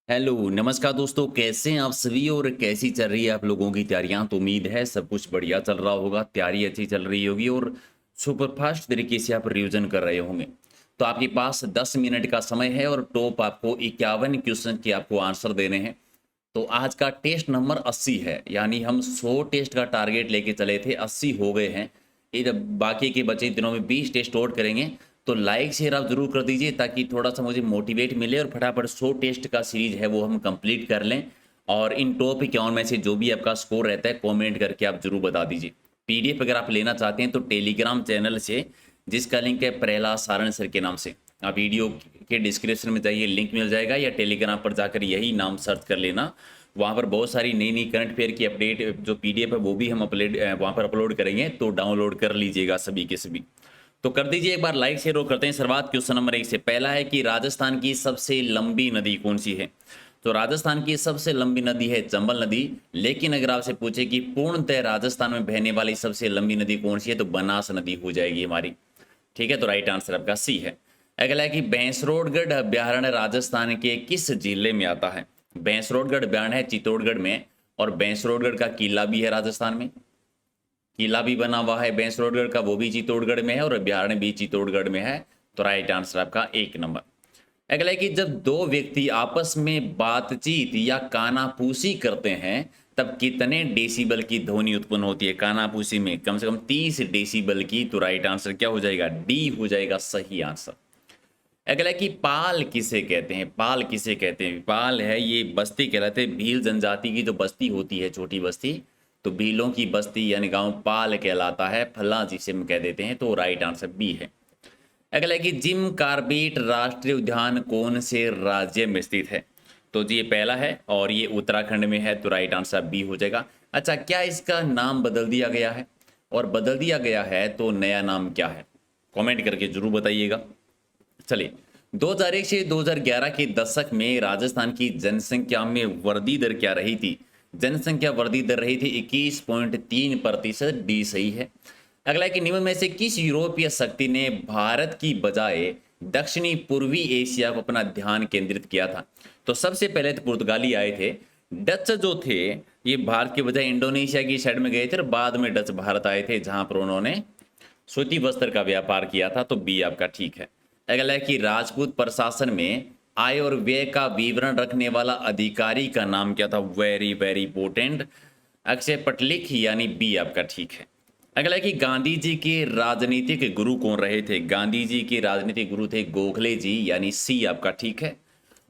Hello, नमस्कार दोस्तों, कैसे हैं आप सभी और कैसी चल रही है आप लोगों की तैयारियां। तो उम्मीद है सब कुछ बढ़िया चल रहा होगा, तैयारी अच्छी चल रही होगी और सुपरफास्ट तरीके से आप रिवीजन कर रहे होंगे। तो आपके पास 10 मिनट का समय है और टॉप आपको 51 क्वेश्चन के आपको आंसर देने हैं। तो आज का टेस्ट नंबर 80 है, यानी हम 100 टेस्ट का टारगेट लेके चले थे, 80 हो गए हैं। ये बाकी के बचे दिनों में 20 टेस्ट और करेंगे। तो लाइक शेयर आप जरूर कर दीजिए ताकि थोड़ा सा मुझे मोटिवेट मिले और फटाफट 100 टेस्ट का सीरीज है वो हम कंप्लीट कर लें। और इन टॉप 51 में से जो भी आपका स्कोर रहता है कमेंट करके आप जरूर बता दीजिए। पीडीएफ अगर आप लेना चाहते हैं तो टेलीग्राम चैनल से, जिसका लिंक है प्रहलाद सारण सर के नाम से, आप वीडियो के डिस्क्रिप्शन में जाइए, लिंक मिल जाएगा, या टेलीग्राम पर जाकर यही नाम सर्च कर लेना। वहाँ पर बहुत सारी नई नई करंट अफेयर की अपडेट जो पीडीएफ है वो भी हम वहाँ पर अपलोड करेंगे, तो डाउनलोड कर लीजिएगा सभी के सभी। तो कर दीजिए एक बार लाइक शेयर और करते हैं शुरुआत क्वेश्चन नंबर 1 से। पहला है कि राजस्थान की सबसे लंबी नदी कौन सी है। तो राजस्थान की सबसे लंबी नदी है चंबल नदी। लेकिन अगर आपसे पूछे कि पूर्णतः राजस्थान में बहने वाली सबसे लंबी नदी कौन सी है, तो बनास नदी हो जाएगी हमारी। ठीक है, तो राइट आंसर आपका सी है। अगला है कि भैंसरोडगढ़ अभ्यारण्य राजस्थान के किस जिले में आता है। भैंसरोडगढ़ अभ्यारण्य है चित्तौड़गढ़ में, और भैंसरोडगढ़ का किला भी है राजस्थान में। किला भी बना हुआ है भैंसरोडगढ़ का, वो भी चित्तौड़गढ़ में है, और अभ्यारण्य भी चित्तौड़गढ़ में है। तो राइट आंसर आपका 1 नंबर। अगला है कि जब दो व्यक्ति आपस में बातचीत या कानाफूसी करते हैं तब कितने डेसिबल की ध्वनि उत्पन्न होती है। कानाफूसी में कम से कम 30 डेसिबल की। तो राइट आंसर क्या हो जाएगा, डी हो जाएगा सही आंसर। अगला है कि पाल किसे कहते हैं। पाल किसे कहते हैं, पाल है ये बस्ती कहलाते हैं। भील जनजाति की जो बस्ती होती है, छोटी बस्ती, तो भीलों की बस्ती यानी गांव पाल कहलाता है। फला जिसे हम कह देते हैं। तो राइट आंसर बी है। अगला है कि जिम कार्बेट राष्ट्रीय उद्यान कौन से राज्य में स्थित है। तो जी ये पहला है और ये उत्तराखंड में है। तो राइट आंसर बी हो जाएगा। अच्छा, क्या इसका नाम बदल दिया गया है, और बदल दिया गया है तो नया नाम क्या है, कमेंट करके जरूर बताइएगा। चलिए, 2001 से 2011 के दशक में राजस्थान की जनसंख्या में वृद्धि दर क्या रही थी। जनसंख्या वृद्धि दर रही थी 21.3%। डी सही है। अगला है कि निम्न में से किस यूरोपीय शक्ति ने भारत की बजाय दक्षिणी पूर्वी एशिया को अपना ध्यान केंद्रित किया था। तो सबसे पहले तो पुर्तगाली आए थे। डच जो थे ये भारत के बजाय इंडोनेशिया की साइड में गए थे, और बाद में डच भारत आए थे, जहां पर उन्होंने सूती वस्त्र का व्यापार किया था। तो बी आपका ठीक है। अगला है कि राजपूत प्रशासन में आय और व्यय का विवरण रखने वाला अधिकारी का नाम क्या था। वेरी वेरी इंपोर्टेंट, अक्षय पटलिक, यानी बी आपका ठीक है। अगला है कि गांधी जी के राजनीतिक गुरु कौन रहे थे। गांधी जी के राजनीतिक गुरु थे गोखले जी, यानी सी आपका ठीक है।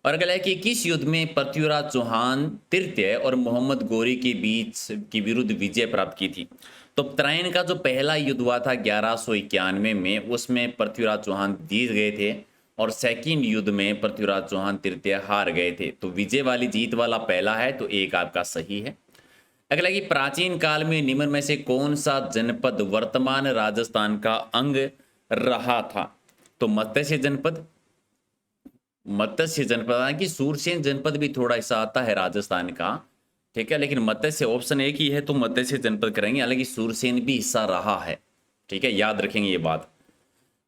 और अगला है कि किस युद्ध में पृथ्वीराज चौहान तृतीय और मोहम्मद गोरी के बीच की विरुद्ध विजय प्राप्त की थी। तो त्रैन का जो पहला युद्ध हुआ था 1191 में, उसमें पृथ्वीराज चौहान जीत गए थे, और सेकंड युद्ध में पृथ्वीराज चौहान तृतीय हार गए थे। तो विजय वाली जीत वाला पहला है, तो एक आपका सही है। अगला कि प्राचीन काल में निम्न में से कौन सा जनपद वर्तमान राजस्थान का अंग रहा था। तो मत्स्य जनपद, मत्स्य जनपद, हालांकि सूरसेन जनपद भी थोड़ा ऐसा आता है राजस्थान का। ठीक है, लेकिन मत्स्य ऑप्शन एक ही है, तो मत्स्य जनपद करेंगे। हालांकि सूरसेन भी हिस्सा रहा है। ठीक है, याद रखेंगे ये बात।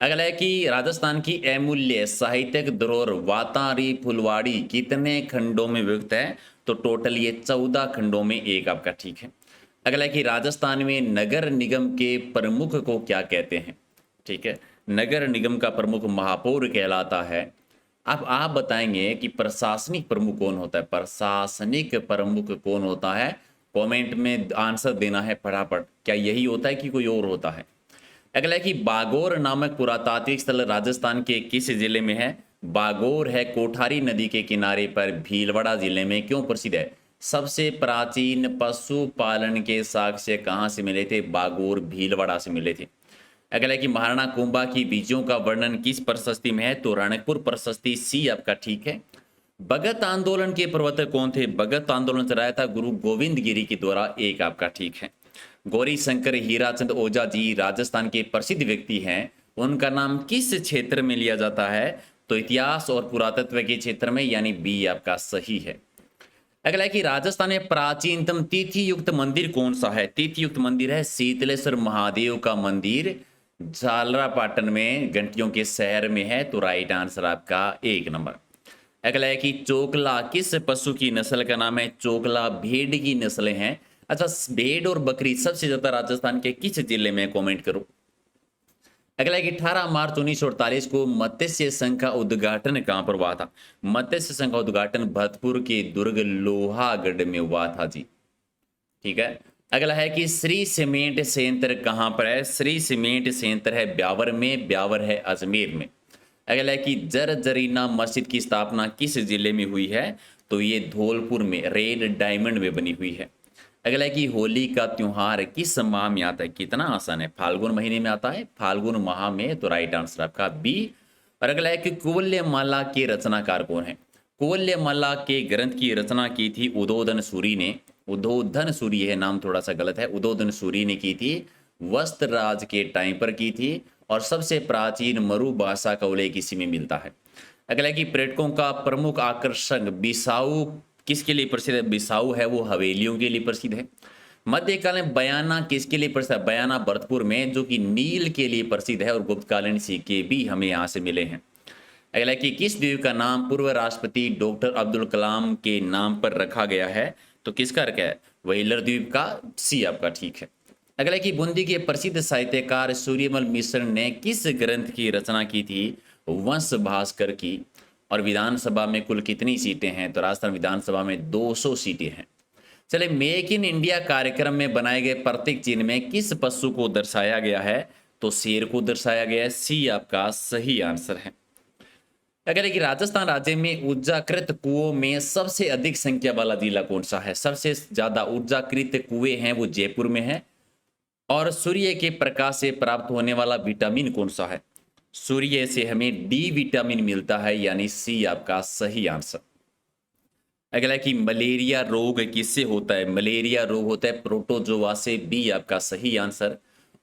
अगला है कि राजस्थान की अमूल्य साहित्यिक धरोहर वातारी फुलवाड़ी कितने खंडों में विभक्त है। तो टोटल ये 14 खंडों में, एक आपका ठीक है। अगला है कि राजस्थान में नगर निगम के प्रमुख को क्या कहते हैं। ठीक है, नगर निगम का प्रमुख महापौर कहलाता है। अब आप बताएंगे कि प्रशासनिक प्रमुख कौन होता है। प्रशासनिक प्रमुख कौन होता है, कमेंट में आंसर देना है फटाफट। क्या यही होता है कि कोई और होता है। अगला है कि बागोर नामक पुरातात्विक स्थल राजस्थान के किस जिले में है। बागोर है कोठारी नदी के किनारे पर भीलवाड़ा जिले में। क्यों प्रसिद्ध है, सबसे प्राचीन पशुपालन के साक्ष्य कहाँ से मिले थे। बागोर भीलवाड़ा से मिले थे। अगला है कि महाराणा कुंभा की विजयों का वर्णन किस प्रशस्ति में है। तो रणकपुर प्रशस्ति, सी आपका ठीक है। भगत आंदोलन के प्रवर्तक कौन थे। भगत आंदोलन चलाया था गुरु गोविंद गिरी के द्वारा, एक आपका ठीक है। गौरी शंकर हीराचंद ओझा जी राजस्थान के प्रसिद्ध व्यक्ति हैं। उनका नाम किस क्षेत्र में लिया जाता है। तो इतिहास और पुरातत्व के क्षेत्र में, यानी बी आपका सही है। अगला है कि राजस्थान में प्राचीनतम तिथि युक्त मंदिर कौन सा है। तिथि युक्त मंदिर है शीतलेश्वर महादेव का मंदिर, झालरापाटन में, घंटियों के शहर में है। तो राइट आंसर आपका 1 नंबर। अगला है कि चोकला किस पशु की नस्ल का नाम है? चोकला भेड़ की नस्लें हैं। अच्छा, भेड़ और बकरी सबसे ज्यादा राजस्थान के किस जिले में? कमेंट करो। अगला है कि 18 मार्च 1948 को मत्स्य संघ का उद्घाटन कहां पर हुआ था? मत्स्य संघ का उद्घाटन भरतपुर के दुर्ग लोहागढ़ में हुआ था जी। ठीक है। अगला है कि श्री सीमेंट संयंत्र कहां पर है? श्री सीमेंट संयंत्र है ब्यावर में, ब्यावर है अजमेर में। अगला है कि जरीना मस्जिद की स्थापना किस जिले में हुई है? तो ये धौलपुर में रेड डायमंड में बनी हुई है। अगला है कि होली का त्योहार किस माह में आता है? कितना आसान है, फाल्गुन महीने में आता है, फाल्गुन माह में। तो राइट आंसर आपका बी। और अगला है कि कुवल्यमाला के रचनाकार कौन है? कुवल्यमाला के ग्रंथ की रचना की थी उदोदन सूरी ने। उदोधन सूरी है, नाम थोड़ा सा गलत है, उदोदन सूरी ने की थी, वस्त्रराज के टाइम पर की थी। और सबसे प्राचीन मरु भाषा का उल्लेख इसी में मिलता है। अगला है कि पर्यटकों का प्रमुख आकर्षण बिसाऊ किसके लिए प्रसिद्ध है? बिसाऊ है वो हवेलियों के लिए प्रसिद्ध है। मध्यकालीन बयाना किसके लिए प्रसिद्ध है? बयाना भरतपुर में, जो कि नील के लिए प्रसिद्ध है। और गुप्तकालीन सिक्के भी हमें यहाँ से मिले हैं। अगला है कि किस द्वीप का नाम पूर्व राष्ट्रपति डॉक्टर अब्दुल कलाम के नाम पर रखा गया है? तो किसका रखा है? व्हीलर द्वीप का। सी आपका ठीक है। अगला है कि बूंदी के प्रसिद्ध साहित्यकार सूर्यमल मिश्र ने किस ग्रंथ की रचना की थी? वंश भास्कर की। और विधानसभा में कुल कितनी सीटें हैं? तो राजस्थान विधानसभा में 200 सीटें हैं। चले, मेक इन इंडिया कार्यक्रम में बनाए गए प्रतीक चिन्ह में किस पशु को दर्शाया गया है? तो शेर को दर्शाया गया है। सी आपका सही आंसर है। अगर है कि राजस्थान राज्य में ऊर्जाकृत कुओं में सबसे अधिक संख्या वाला जिला कौन सा है? सबसे ज्यादा ऊर्जाकृत कुएं हैं वो जयपुर में है। और सूर्य के प्रकाश से प्राप्त होने वाला विटामिन कौन सा है? सूर्य से हमें डी विटामिन मिलता है, यानी सी आपका सही आंसर। अगला है कि मलेरिया रोग किससे होता है? मलेरिया रोग होता है प्रोटोजोआ से। बी आपका सही आंसर।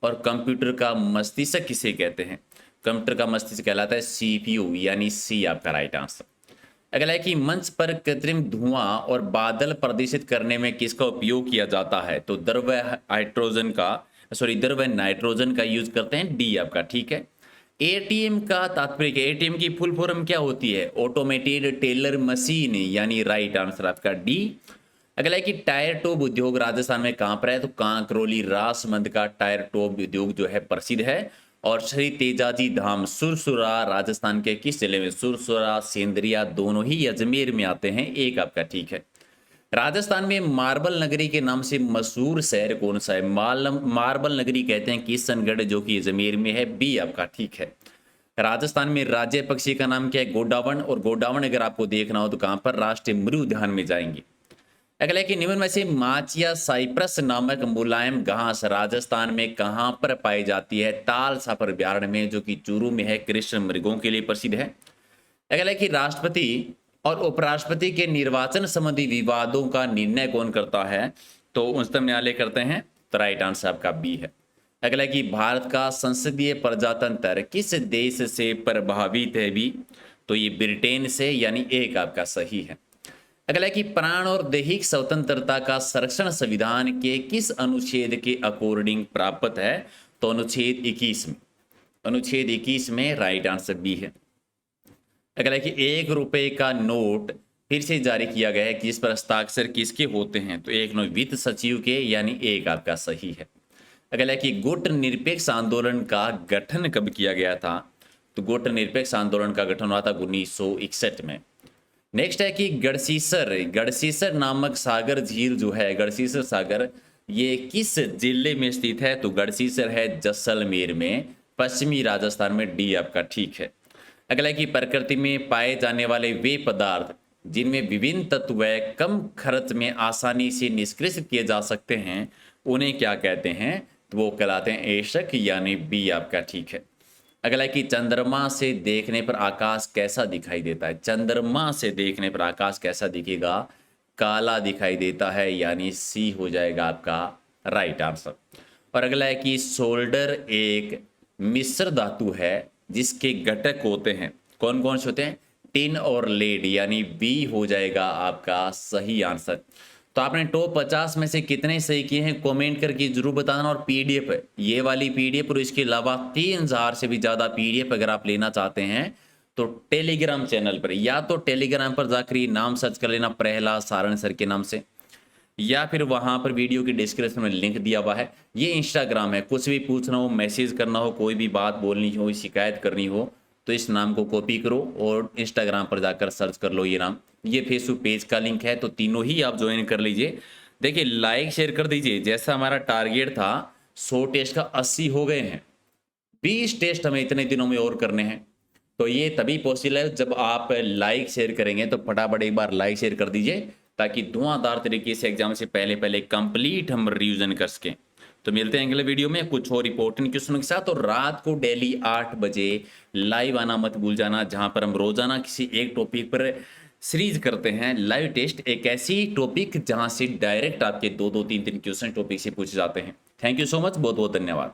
और कंप्यूटर का मस्तिष्क किसे कहते हैं? कंप्यूटर का मस्तिष्क कहलाता है सीपीयू, यानी सी आपका राइट आंसर। अगला है कि मंच पर कृत्रिम धुआं और बादल प्रदर्शित करने में किसका उपयोग किया जाता है? तो द्रव नाइट्रोजन का यूज करते हैं। डी आपका ठीक है। एटीएम का तात्पर्य क्या? एटीएम की फुल फॉर्म क्या होती है? ऑटोमेटेड टेलर मशीन, यानी राइट आंसर आपका डी। अगला है कि टायर ट्यूब उद्योग राजस्थान में कहां पर है? तो कांकरोली राजसमंद का टायर ट्यूब उद्योग जो है प्रसिद्ध है। और श्री तेजाजी धाम सुरसुरा राजस्थान के किस जिले में? सुरसुरा सेंद्रिया दोनों ही अजमेर में आते हैं। एक आपका ठीक है। राजस्थान में मार्बल नगरी के नाम से मशहूर शहर कौन सा है? मार्बल नगरी कहते हैं किशनगढ़, जो कि अजमेर में है। बी आपका ठीक है। राजस्थान में राज्य पक्षी का नाम क्या है? गोडावण। और गोडावण अगर आपको देखना हो तो कहां पर? राष्ट्रीय मृग उद्यान में जाएंगे। अगला है कि निम्न में से माचिया साइप्रस नामक मुलायम घास राजस्थान में कहां पर पाई जाती है? ताल छापर अभ्यारण्य में, जो कि चूरू में है, कृष्ण मृगों के लिए प्रसिद्ध है। अगला है कि राष्ट्रपति और उपराष्ट्रपति के निर्वाचन संबंधी विवादों का निर्णय कौन करता है? तो उच्चतम न्यायालय करते हैं। तो राइट आंसर आपका बी है। अगला है कि भारत का संसदीय प्रजातंत्र किस देश से प्रभावित है? भी तो ये ब्रिटेन से, यानी एक आपका सही है। अगला है कि प्राण और दैहिक स्वतंत्रता का संरक्षण संविधान के किस अनुच्छेद के अकॉर्डिंग प्राप्त है? तो अनुच्छेद 21 में। अनुच्छेद 21 में राइट आंसर बी है। अगला है कि 1 रुपए का नोट फिर से जारी किया गया है, जिस पर हस्ताक्षर किसके होते हैं? तो एक नोट वित्त सचिव के, यानी एक आपका सही है। अगला है कि गुट निरपेक्ष आंदोलन का गठन कब किया गया था? तो गुट निरपेक्ष आंदोलन का गठन हुआ था 1961 में। नेक्स्ट है कि गढ़सीसर नामक सागर झील जो है, गढ़सीसर सागर, ये किस जिले में स्थित है? तो गढ़सीसर है जैसलमेर में, पश्चिमी राजस्थान में। डी आपका ठीक है। अगला है कि प्रकृति में पाए जाने वाले वे पदार्थ जिनमें विभिन्न तत्व कम खर्च में आसानी से निष्क्रिय किए जा सकते हैं, उन्हें क्या कहते हैं? तो वो कहलाते हैं एशक, यानी बी आपका ठीक है। अगला है कि चंद्रमा से देखने पर आकाश कैसा दिखाई देता है? चंद्रमा से देखने पर आकाश कैसा दिखेगा? काला दिखाई देता है, यानी सी हो जाएगा आपका राइट आंसर। और अगला है कि सोल्डर एक मिश्र धातु है जिसके घटक होते हैं, कौन कौन से होते हैं? टिन और लेड, यानी बी हो जाएगा आपका सही आंसर। तो आपने टॉप 50 में से कितने सही किए हैं कमेंट करके जरूर बताना। और पीडीएफ है, ये वाली पीडीएफ और इसके अलावा 3000 से भी ज़्यादा पीडीएफ अगर आप लेना चाहते हैं तो टेलीग्राम चैनल पर, या तो टेलीग्राम पर जाकर ये नाम सर्च कर लेना प्रहलाद सारण सर के नाम से, या फिर वहां पर वीडियो की डिस्क्रिप्शन में लिंक दिया हुआ है। ये इंस्टाग्राम है, कुछ भी पूछना हो, मैसेज करना हो, कोई भी बात बोलनी हो, शिकायत करनी हो, तो इस नाम को कॉपी करो और इंस्टाग्राम पर जाकर सर्च कर लो ये नाम। ये फेसबुक पेज का लिंक है, तो तीनों ही आप ज्वाइन कर लीजिए। देखिए लाइक शेयर कर दीजिए। जैसा हमारा टारगेट था 100 टेस्ट का 80 हो गए हैं, 20 टेस्ट हमें इतने दिनों में और करने हैं। तो ये तभी पॉसिबल है जब आप लाइक शेयर करेंगे। तो फटाफट एक बार लाइक शेयर कर दीजिए ताकि धुआंधार तरीके से एग्जाम से पहले पहले कंप्लीट हम रिवीजन कर सकें। तो मिलते हैं अगले वीडियो में कुछ और इंपॉर्टेंट क्वेश्चन के साथ। और रात को डेली 8 बजे लाइव आना मत भूल जाना, जहां पर हम रोजाना किसी एक टॉपिक पर सीरीज करते हैं लाइव टेस्ट, एक ऐसी टॉपिक जहां से डायरेक्ट आपके 2-2 3-3 क्वेश्चन टॉपिक से पूछे जाते हैं। थैंक यू सो मच, बहुत बहुत धन्यवाद।